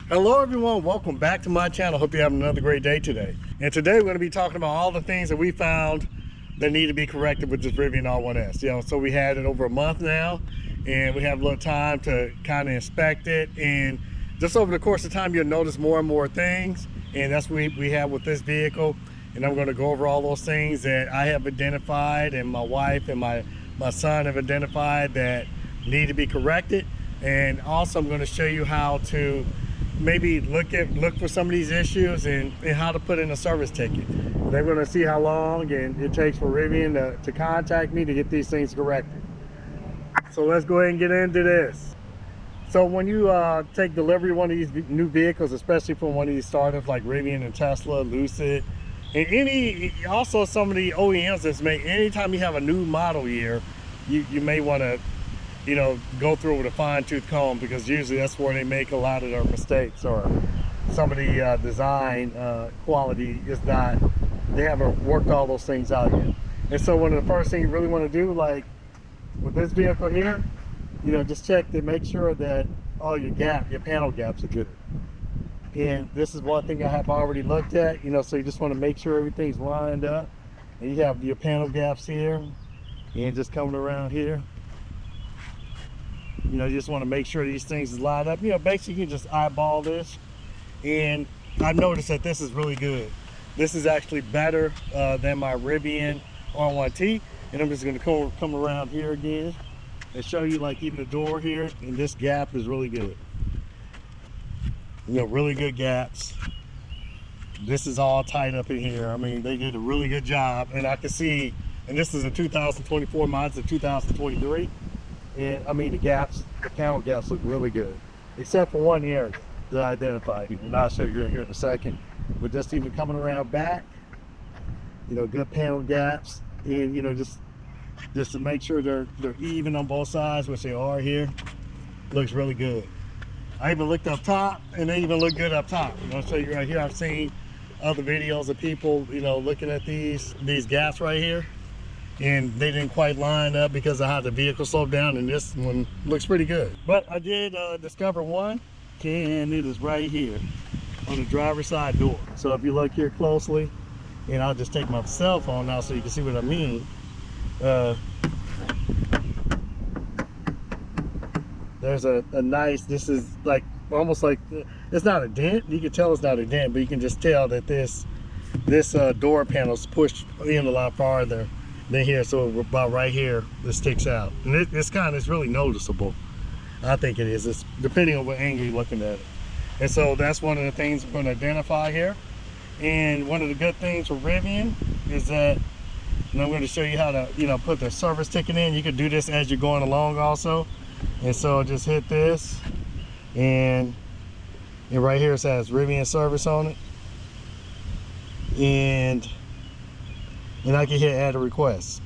Hello everyone, welcome back to my channel. Hope you're having another great day today. And today we're going to be talking about all the things that we found that need to be corrected with this Rivian R1S. So we had it over a month now, and we have a little time to kind of inspect it. And just over the course of time, you'll notice more and more things. And that's what we have with this vehicle. And I'm going to go over all those things that I have identified, and my wife and my son have identified that need to be corrected. And also I'm going to show you how to maybe look for some of these issues and how to put in a service ticket. They're going to see how long it takes for Rivian to contact me to get these things corrected. So let's go ahead and get into this. So when you take delivery of one of these new vehicles, especially from one of these startups like Rivian and Tesla, Lucid, and also some of the OEMs that's made, anytime you have a new model year, you may want to go through it with a fine-tooth comb, because usually that's where they make a lot of their mistakes, or some of the design quality is not, they haven't worked all those things out yet. And so one of the first things you really want to do, like with this vehicle here, just check to make sure that all your panel gaps are good. And this is one thing I have already looked at, so you just want to make sure everything's lined up. And you have your panel gaps here, and just coming around here. You just want to make sure these things is lined up. Basically you can just eyeball this. And I've noticed that this is really good. This is actually better than my Rivian R1T. And I'm just going to come around here again and show you, like, even the door here, and this gap is really good. Really good gaps. This is all tight up in here. I mean, they did a really good job. And I can see, and this is a 2024, mine's a 2023. And I mean, the panel gaps look really good, except for one area that I identified, and I'll show you here in a second. But just even coming around back, good panel gaps, and just to make sure they're even on both sides, which they are here. Looks really good. I even looked up top, and they even look good up top. I'll show you right here. I've seen other videos of people, looking at these gaps right here, and they didn't quite line up because of how the vehicle slowed down, and this one looks pretty good. But I did discover one, and it is right here on the driver's side door. So if you look here closely, and I'll just take my cell phone now so you can see what I mean. There's a nice, this is like almost like, it's not a dent, you can tell it's not a dent, but you can just tell that this door panel's pushed in a lot farther than here. So about right here, this sticks out, and it's really noticeable. I think it is. It's depending on what angle you're looking at it. And so that's one of the things we're going to identify here. And one of the good things with Rivian is that, and I'm going to show you how to put the service ticket in. You can do this as you're going along also. And so just hit this, and right here it says Rivian service on it, and I can hit add a request.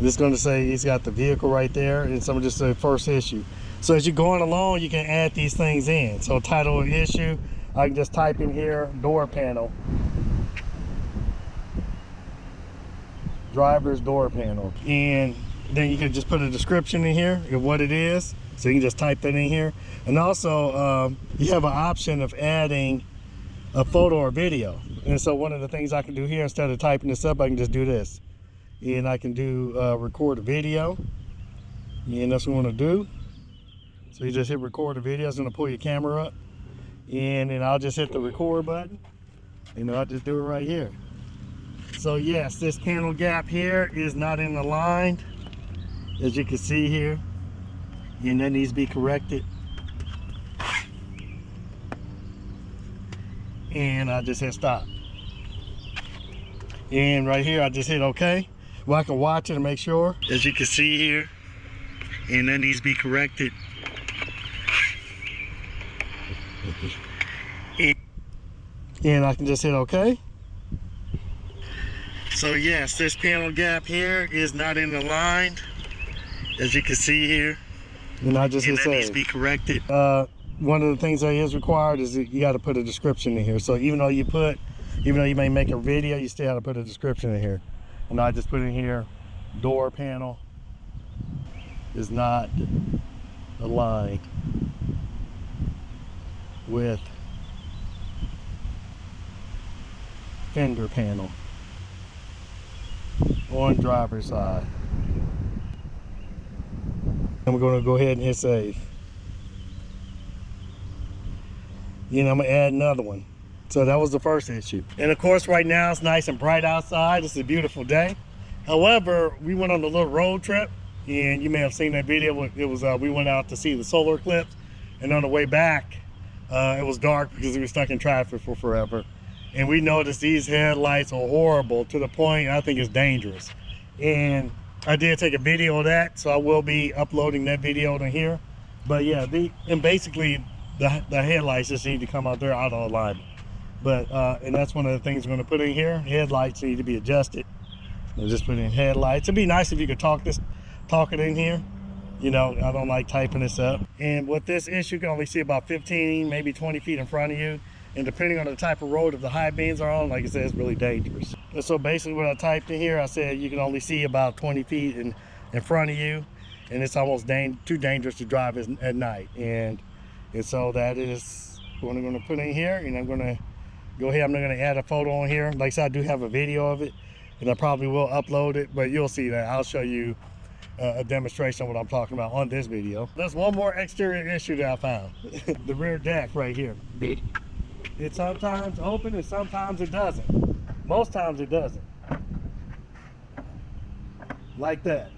It's going to say he's got the vehicle right there, and so I'm just say first issue. So as you're going along, you can add these things in. So title of issue, I can just type in here door panel, driver's door panel, and then you can just put a description in here of what it is. So you can just type that in here. And also you have an option of adding a photo or video. And so one of the things I can do here, instead of typing this up, I can just do this. And I can do record a video. And that's what I want to do. So you just hit record a video. It's going to pull your camera up. And then I'll just hit the record button. I'll just do it right here. So yes, this panel gap here is not in the line, as you can see here. And that needs to be corrected. And I just hit stop. And right here I just hit OK. Well, I can watch it and make sure, as you can see here, and that needs to be corrected. And I can just hit OK. So yes, this panel gap here is not in the line, as you can see here. And I just hit save. That needs to be corrected. One of the things that is required is that you got to put a description in here. So even though you may make a video, you still have to put a description in here. And I just put in here, door panel is not aligned with fender panel on driver's side. And we're going to go ahead and hit save. And I'm going to add another one. So that was the first issue. And of course, right now it's nice and bright outside. It's a beautiful day. However, we went on a little road trip, and you may have seen that video. It was we went out to see the solar eclipse, and on the way back, it was dark because we were stuck in traffic for forever. And we noticed these headlights are horrible to the point I think it's dangerous. And I did take a video of that, so I will be uploading that video to here. But yeah, basically the headlights just need to come out there out of alignment. But and that's one of the things we're going to put in here. Headlights need to be adjusted. We'll just put in headlights. It'd be nice if you could talk it in here. You know, I don't like typing this up. And with this issue, you can only see about 15, maybe 20 feet in front of you. And depending on the type of road, if the high beams are on, like I said, it's really dangerous. And so basically what I typed in here, I said you can only see about 20 feet in front of you. And it's almost too dangerous to drive at night. And so that is what I'm going to put in here. And I'm going to go ahead, I'm not going to add a photo on here. Like I said, I do have a video of it. And I probably will upload it, but you'll see that. I'll show you a demonstration of what I'm talking about on this video. There's one more exterior issue that I found. The rear deck right here. It sometimes opens and sometimes it doesn't. Most times it doesn't. Like that.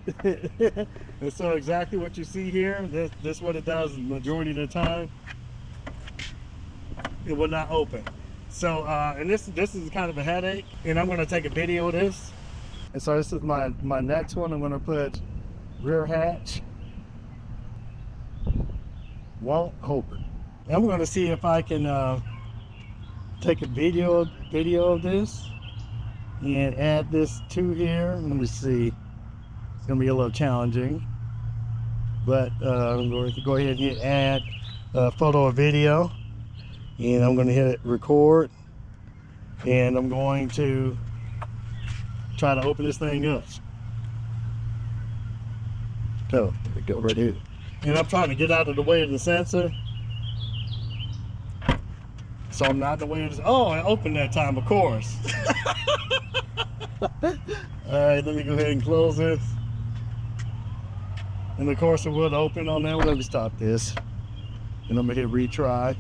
And so exactly what you see here, this is what it does the majority of the time. It will not open. So, and this is kind of a headache, and I'm going to take a video of this. And so this is my next one. I'm going to put rear hatch. Won't open. I'm going to see if I can take a video of this and add this to here. Let me see. It's going to be a little challenging, but I'm going to go ahead and hit add photo or video. And I'm going to hit record, and I'm going to try to open this thing up. So, there we go, right here. And I'm trying to get out of the way of the sensor. So I'm not in the way of this. Oh, I opened that time, of course. All right, let me go ahead and close this. And of course it would open on that one. Let me stop this. And I'm going to hit retry.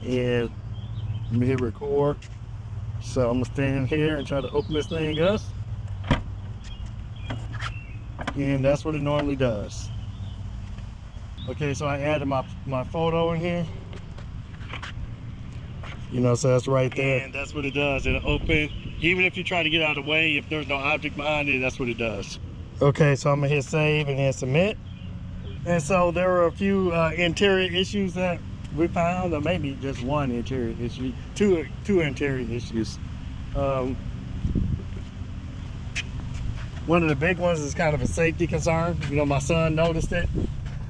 And let me hit record. So I'm gonna stand here and try to open this thing up. And that's what it normally does. Okay, so I added my photo in here. You know, so that's right there. And that's what it does. It'll open. Even if you try to get out of the way, if there's no object behind it, that's what it does. Okay, so I'm gonna hit save and then submit. And so there were a few interior issues that we found, or maybe just one interior issue, two interior issues. One of the big ones is kind of a safety concern. You know, my son noticed it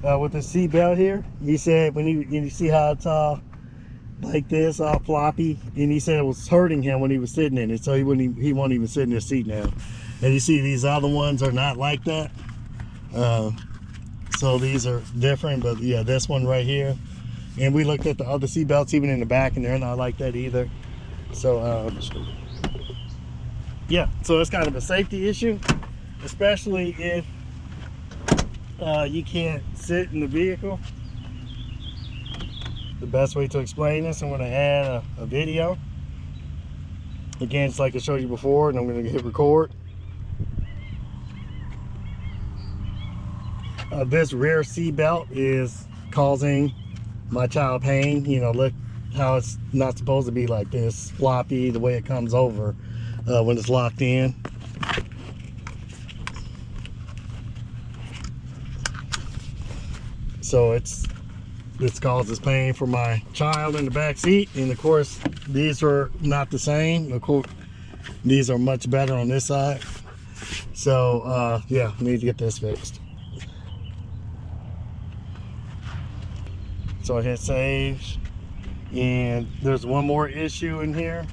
with the seat belt here. He said when you see how it's all like this, all floppy, and he said it was hurting him when he was sitting in it, so he won't even sit in his seat now. And you see these other ones are not like that. So these are different, but yeah, this one right here. And we looked at the other seat belts, even in the back, and they're not like that either. So, yeah, so it's kind of a safety issue, especially if you can't sit in the vehicle. The best way to explain this, I'm going to add a video. Again, it's like I showed you before, and I'm going to hit record. This rear seat belt is causing my child pain. You know, look how it's not supposed to be like this, floppy, the way it comes over when it's locked in. So it's causes pain for my child in the back seat. And of course these are not the same. Of course these are much better on this side. So yeah, I need to get this fixed. So I hit save, and there's one more issue in here,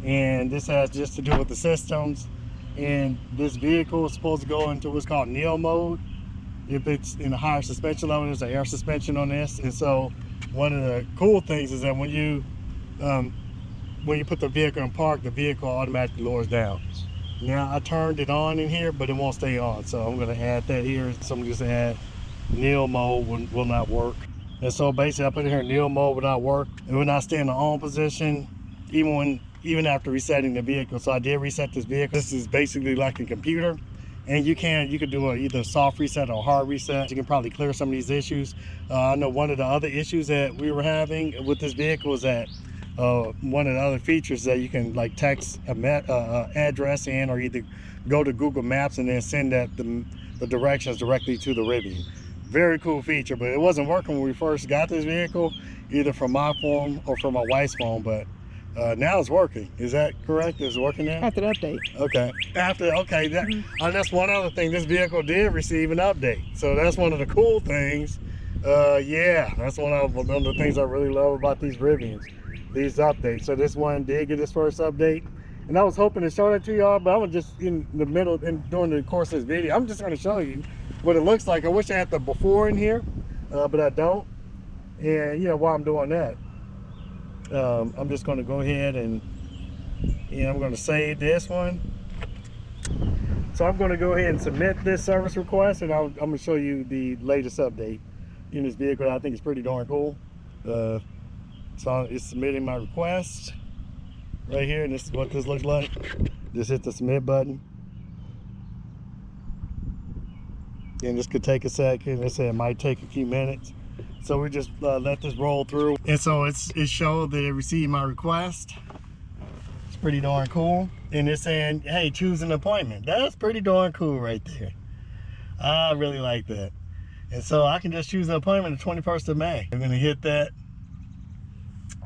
and this has just to do with the systems. And this vehicle is supposed to go into what's called neo mode. If it's in a higher suspension level, there's an air suspension on this. And so one of the cool things is that when you when you put the vehicle in park, the vehicle automatically lowers down. Now I turned it on in here, but it won't stay on. So I'm gonna add that here. So I'm just add kneel mode will not work. And so basically I put it here, kneel mode will not work. It will not stay in the on position, even after resetting the vehicle. So I did reset this vehicle. This is basically like a computer. And you could do either a soft reset or a hard reset. You can probably clear some of these issues. I know one of the other issues that we were having with this vehicle is that one of the other features that you can like text a address in, or either go to Google Maps and then send the directions directly to the Rivian. Very cool feature, but it wasn't working when we first got this vehicle, either from my phone or from my wife's phone, but now it's working. Is that correct? Is it working now? After the update. Okay. That's one other thing. This vehicle did receive an update. So that's one of the cool things. Yeah, that's one of the things I really love about these Rivians, these updates. So this one did get its first update. And I was hoping to show that to y'all, but I was just in the middle, during the course of this video, I'm just going to show you what it looks like. I wish I had the before in here, but I don't. And while I'm doing that, I'm just going to go ahead and I'm going to save this one. So I'm going to go ahead and submit this service request, and I'm going to show you the latest update in this vehicle. I think it's pretty darn cool. So it's submitting my request right here, and this is what this looks like. Just hit the submit button. And this could take a second. They said it might take a few minutes. So we just let this roll through. And so it showed that it received my request. It's pretty darn cool. And it's saying, hey, choose an appointment. That's pretty darn cool right there. I really like that. And so I can just choose an appointment the 21st of May. I'm gonna hit that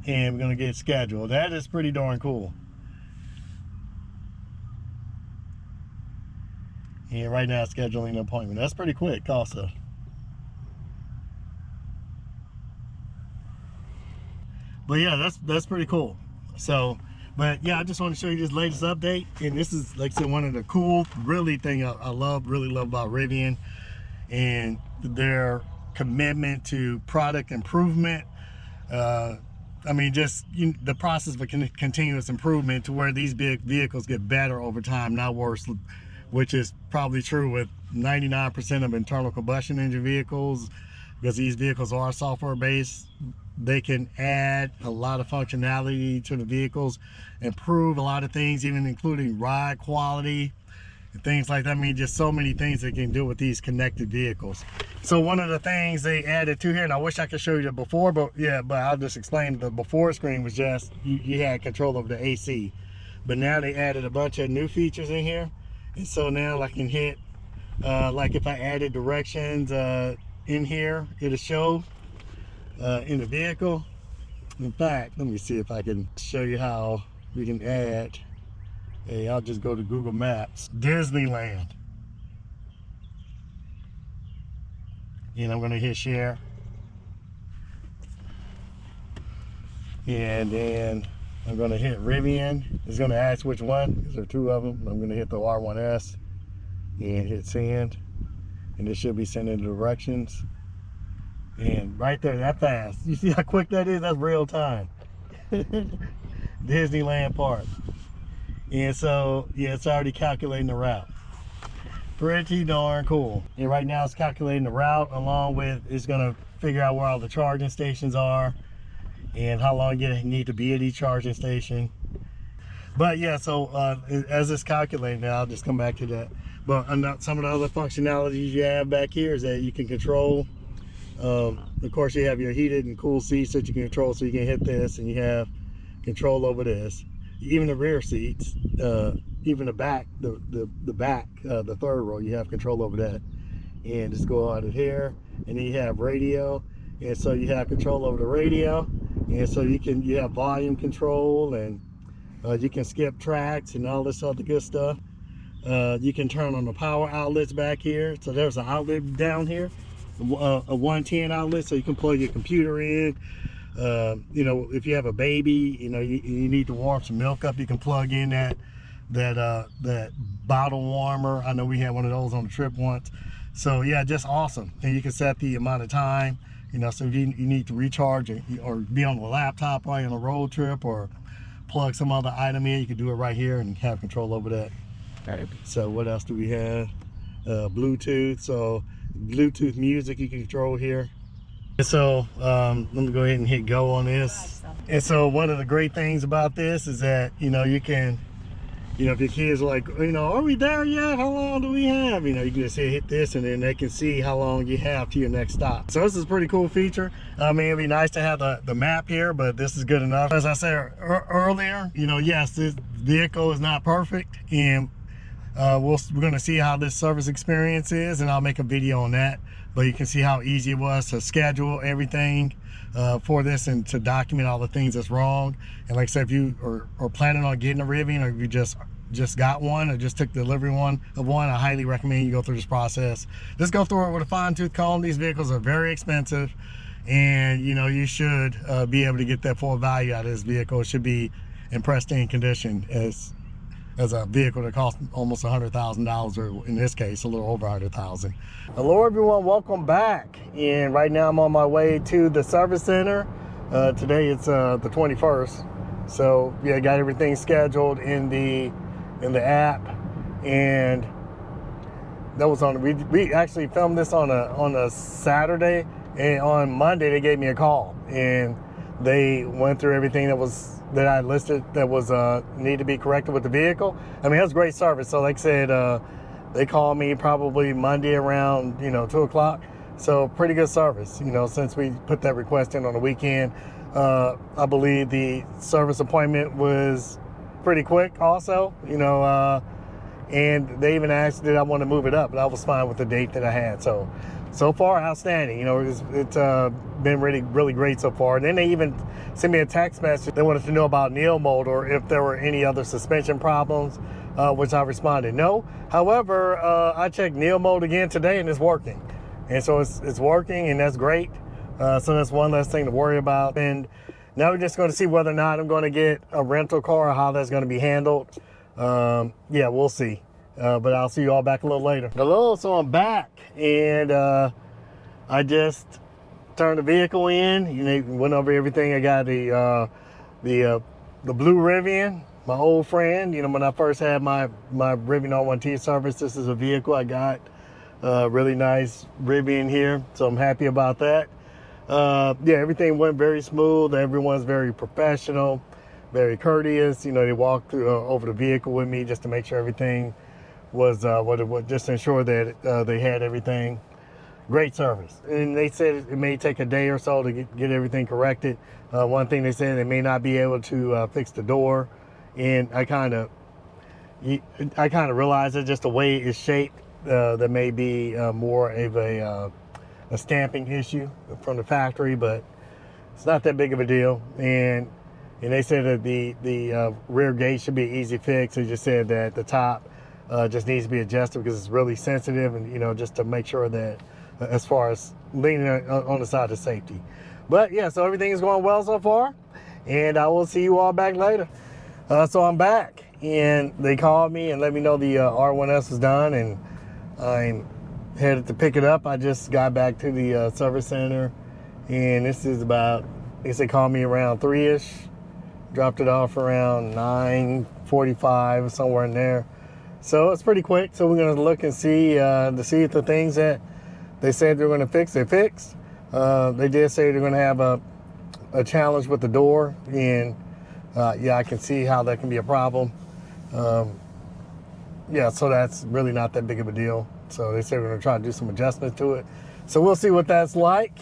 and we're gonna get scheduled. That is pretty darn cool. And right now, scheduling an appointment. That's pretty quick also. But yeah, that's pretty cool. So, but yeah, I just want to show you this latest update. And this is, like I said, one of the cool, really thing I really love about Rivian, and their commitment to product improvement. I mean, just the process of continuous improvement to where these big vehicles get better over time, not worse, which is probably true with 99% of internal combustion engine vehicles, because these vehicles are software based. They can add a lot of functionality to the vehicles, improve a lot of things, even including ride quality and things like that. I mean, just so many things they can do with these connected vehicles. So one of the things they added to here, and I wish I could show you the before, but I'll just explain. The before screen was just, you had control over the AC. But now they added a bunch of new features in here. And so now I can hit, like if I added directions in here, it'll show in the vehicle. In fact, let me see if I can show you how we can add. Hey, I'll just go to Google Maps, Disneyland. And I'm gonna hit share. And then I'm gonna hit Rivian. It's gonna ask which one, because there are two of them. I'm gonna hit the R1S and hit send. And it should be sending the directions. And right there, that fast. You see how quick that is? That's real time. Disneyland Park. And so, yeah, it's already calculating the route. Pretty darn cool. And right now it's calculating the route, along with, it's gonna figure out where all the charging stations are and how long you need to be at each charging station. But yeah, so as it's calculating now, I'll just come back to that. But some of the other functionalities you have back here is that you can control, of course you have your heated and cool seats that you can control, so you can hit this and you have control over this. Even the rear seats, even the back, the third row, you have control over that. And just go out of here, and then you have radio, and so you have control over the radio, and so you have volume control, and you can skip tracks and all this other good stuff. You can turn on the power outlets back here. So there's an outlet down here, a 110 outlet, so you can plug your computer in. If you have a baby, you need to warm some milk up, you can plug in that bottle warmer. I know we had one of those on the trip once. So yeah, just awesome. And you can set the amount of time, so if you need to recharge or be on the laptop while you're on a road trip, or plug some other item in, you can do it right here and have control over that. Right. So what else do we have? Bluetooth. So Bluetooth music you can control here. And so let me go ahead and hit go on this. And so one of the great things about this is that, you know, you can, you know, if your kids are like, you know, are we there yet? How long do we have? You know, you can just hit this and then they can see how long you have to your next stop. So this is a pretty cool feature. I mean, it'd be nice to have the map here, but this is good enough. As I said earlier, you know, yes, this vehicle is not perfect, and we're going to see how this service experience is, and I'll make a video on that. But you can see how easy it was to schedule everything for this and to document all the things that's wrong. And like I said, if you are planning on getting a Rivian, or if you just got one or just took delivery of one, I highly recommend you go through this process. Just go through it with a fine-tooth comb. These vehicles are very expensive, and you know, you should be able to get that full value out of this vehicle. It should be in pristine condition as a vehicle that costs almost $100,000, or in this case, a little over $100,000. Hello everyone, welcome back. And right now I'm on my way to the service center. Today it's the 21st. So yeah, got everything scheduled in the app, and that was on. We actually filmed this on a Saturday, and on Monday they gave me a call and they went through everything that I listed that was need to be corrected with the vehicle. I mean, it was great service. So like I said, they called me probably Monday around 2 o'clock. So pretty good service, you know, since we put that request in on the weekend. I believe the service appointment was pretty quick also, you know, and they even asked did I want to move it up, but I was fine with the date that I had. So far, outstanding. You know, it's been really great so far. And then they even sent me a text message. They wanted to know about Neo mode, or if there were any other suspension problems, which I responded no. However, I checked Neo mode again today, and it's working. And so it's working, and that's great. So that's one less thing to worry about. And now we're just going to see whether or not I'm going to get a rental car, or how that's going to be handled. Yeah, we'll see. But I'll see you all back a little later. Hello, so I'm back, and I just turned the vehicle in. You know, went over everything. I got the blue Rivian, my old friend. You know, when I first had my Rivian R1T service, this is a vehicle I got. Really nice Rivian here, so I'm happy about that. Yeah, everything went very smooth. Everyone's very professional, very courteous. You know, they walked through over the vehicle with me just to make sure everything was what it was, just to ensure that they had everything. Great service. And they said it may take a day or so to get everything corrected. One thing they said, they may not be able to fix the door, and I kind of realized that just the way it's shaped, there may be more of a stamping issue from the factory, but it's not that big of a deal. And they said that the rear gate should be easy fix. They just said that the top just needs to be adjusted because it's really sensitive, and you know, just to make sure that as far as leaning on the side of safety. But yeah, so everything is going well so far, and I will see you all back later. So I'm back, and they called me and let me know the R1S is done, and I'm headed to pick it up. I just got back to the service center, and this is about, I guess they called me around 3-ish, dropped it off around 9:45, somewhere in there. So it's pretty quick. So we're gonna look and see if the things that they said they're gonna fix, they fixed. They did say they're gonna have a challenge with the door, and yeah, I can see how that can be a problem. Yeah, so that's really not that big of a deal. So they said we're gonna try to do some adjustments to it. So we'll see what that's like.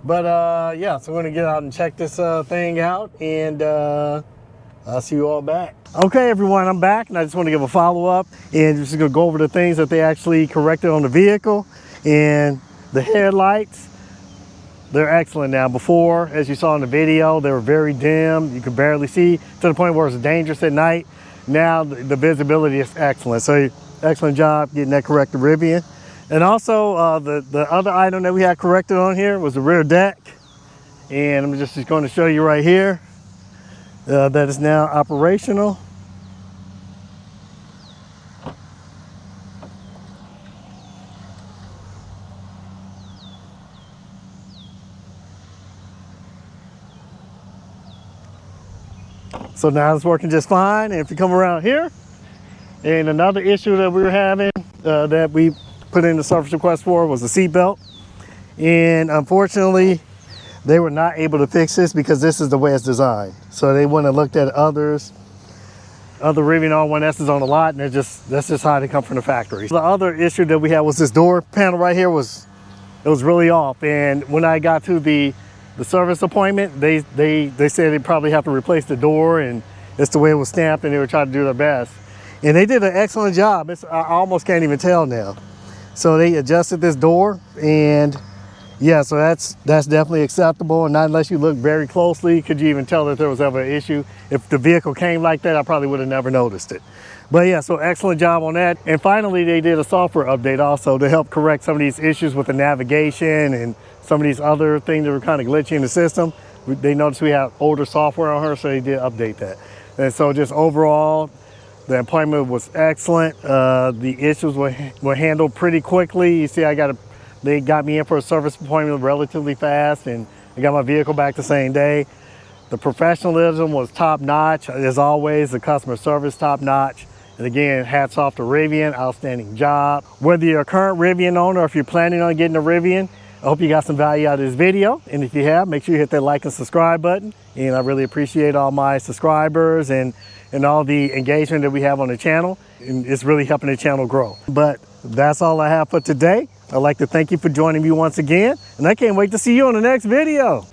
But yeah, so we're gonna get out and check this thing out, and I'll see you all back. Okay, everyone, I'm back, and I just want to give a follow-up, and just gonna go over the things that they actually corrected on the vehicle. And the headlights, they're excellent now. Before, as you saw in the video, they were very dim. You could barely see, to the point where it's dangerous at night. Now the visibility is excellent. So excellent job getting that corrected, Rivian. And also the other item that we had corrected on here was the rear deck. And I'm just going to show you right here that is now operational. So now it's working just fine. And if you come around here, and another issue that we were having that we put in the service request for was the seat belt. And unfortunately, they were not able to fix this because this is the way it's designed. So they wouldn't have looked at other Rivian R1Ss on the lot, and that's just how they come from the factory. The other issue that we had was this door panel right here was really off. And when I got to the service appointment, they said they'd probably have to replace the door, and it's the way it was stamped, and they were trying to do their best. And they did an excellent job. I almost can't even tell now. So they adjusted this door, and yeah, so that's definitely acceptable. And not unless you look very closely could you even tell that there was ever an issue. If the vehicle came like that, I probably would have never noticed it. But yeah, so excellent job on that. And finally, they did a software update also to help correct some of these issues with the navigation and some of these other things that were kind of glitchy in the system. They noticed we had older software on her, so they did update that. And so just overall, the appointment was excellent. The issues were handled pretty quickly. You see, they got me in for a service appointment relatively fast, and I got my vehicle back the same day. The professionalism was top notch. As always, the customer service top notch. And again, hats off to Rivian, outstanding job. Whether you're a current Rivian owner or if you're planning on getting a Rivian, I hope you got some value out of this video. And if you have, make sure you hit that like and subscribe button. And I really appreciate all my subscribers and all the engagement that we have on the channel. And it's really helping the channel grow. But that's all I have for today. I'd like to thank you for joining me once again. And I can't wait to see you on the next video.